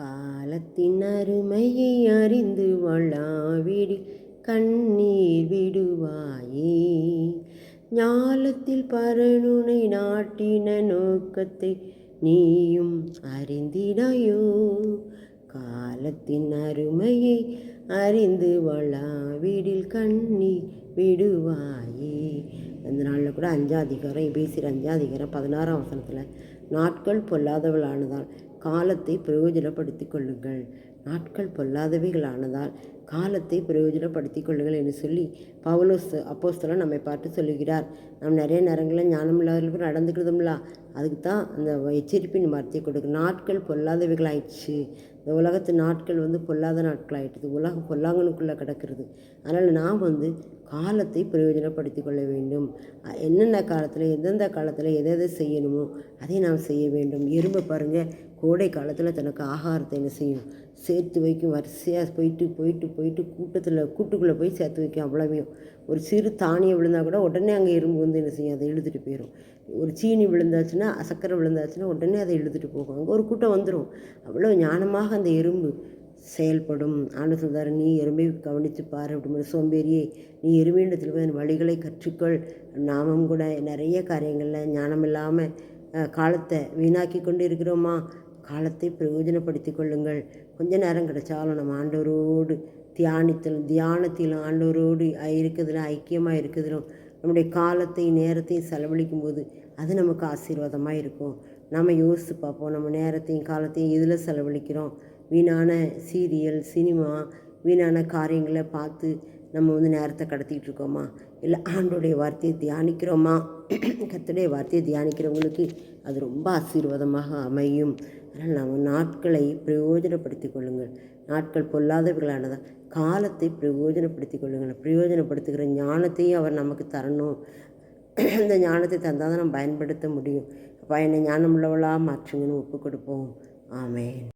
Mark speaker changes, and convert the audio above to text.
Speaker 1: காலத்தின் அருமையை அறிந்து வாழாவிடில் கண்ணீர் விடுவாயே. ஞாலத்தில் பரனுனை நாட்டின நோக்கத்தை நீயும் அறிந்திடாயோ. காலத்தின் அருமையை அறிந்து வாழாவிடில் கண்ணீர் விடுவாயே. அந்த நாளில் கூட 5ஆம் அதிகாரம் எபேசியர் 5ஆம் அதிகாரம் 16ஆம் வசனத்தில் நாட்கள் பொல்லாதவளானதால் காலத்தை பிரயோஜனப்படுத்தி கொள்ளுங்கள். நாட்கள் பொல்லாதவைகளானதால் காலத்தை பிரயோஜனப்படுத்தி கொள்ளுங்கள் என்று சொல்லி பவுலோஸ் அப்போஸ்தலன் நம்மை பார்த்து சொல்லுகிறார். நாம் நிறைய நேரங்களில் ஞானம் இல்லாதவர்களுக்கு நடந்துக்கிறதும்ல, அதுக்கு தான் அந்த எச்சரிப்பின் வார்த்தையை கொடுக்கும். நாட்கள் பொல்லாதவைகள் ஆயிடுச்சு. இந்த உலகத்து நாட்கள் பொல்லாத நாட்கள் ஆகிடுது. உலகம் பொல்லாங்கனுக்குள்ளே கிடக்கிறது. அதனால் நாம் காலத்தை பிரயோஜனப்படுத்தி கொள்ள வேண்டும். என்னென்ன காலத்தில் எந்தெந்த காலத்தில் எதை செய்யணுமோ அதை நாம் செய்ய வேண்டும். எறும்பை பாருங்கள், கோடை காலத்தில் தனக்கு ஆகாரத்தை என்ன செய்யும், சேர்த்து வைக்கும். வரிசையாக போயிட்டு கூட்டுக்குள்ளே போய் சேர்த்து வைக்கும். அவ்வளவையும் ஒரு சிறு தானியம் விழுந்தால் கூட உடனே அங்கே எறும்பு என்ன செய்யும், அதை இழுத்துட்டு போயிடும். ஒரு சீனி விழுந்தாச்சுன்னா, சக்கரை விழுந்தாச்சுன்னா உடனே அதை இழுத்துட்டு போகும். அங்கே ஒரு கூட்டம் வந்துடும். அவ்வளோ ஞானமாக அந்த எறும்பு செயல்படும். ஆண்டு சொல்றாரு, நீ எறும்பை கவனித்து பாரு அப்படின்னு. சோம்பேறியே, நீ எறும்பிடத்தில் போய் வழிகளை கற்றுக்கொள். நாமும் கூட நிறைய காரியங்களில் ஞானம் இல்லாமல் காலத்தை வீணாக்கி கொண்டு இருக்கிறோமா? காலத்தை பிரயோஜனப்படுத்தி கொள்ளுங்கள். கொஞ்ச நேரம் கிடைச்சாலும் நம்ம ஆண்டவரோடு தியானத்தில் ஆண்டவரோடு இருக்கிறதுல ஐக்கியமாக இருக்கிறதுலும் நம்முடைய காலத்தை நேரத்தையும் செலவழிக்கும் போது அது நமக்கு ஆசீர்வாதமாக இருக்கும். நாம் யோசித்து பார்ப்போம், நம்ம நேரத்தையும் காலத்தையும் எதில் செலவழிக்கிறோம்? வீணான சீரியல், சினிமா, வீணான காரியங்களை பார்த்து நம்ம நேரத்தை கடத்திக்கிட்டு இருக்கோமா? இல்லை ஆண்டோடைய வார்த்தையை தியானிக்கிறோமா? கர்த்தருடைய வார்த்தையை தியானிக்கிறவங்களுக்கு அது ரொம்ப ஆசீர்வாதமாக அமையும். அதனால் நம்ம நாட்களை பிரயோஜனப்படுத்தி கொள்ளுங்கள். நாட்கள் பொல்லாதவர்களானதான் காலத்தை பிரயோஜனப்படுத்தி கொள்ளுங்கள். பிரயோஜனப்படுத்துகிற ஞானத்தையும் அவர் நமக்கு தரணும். அந்த ஞானத்தை தந்தால் தான் நம்ம பயன்படுத்த முடியும். அப்போ என்னை ஞானம் உள்ளவளாக மாற்றுங்கன்னு ஒப்பு கொடுப்போம். ஆமென்.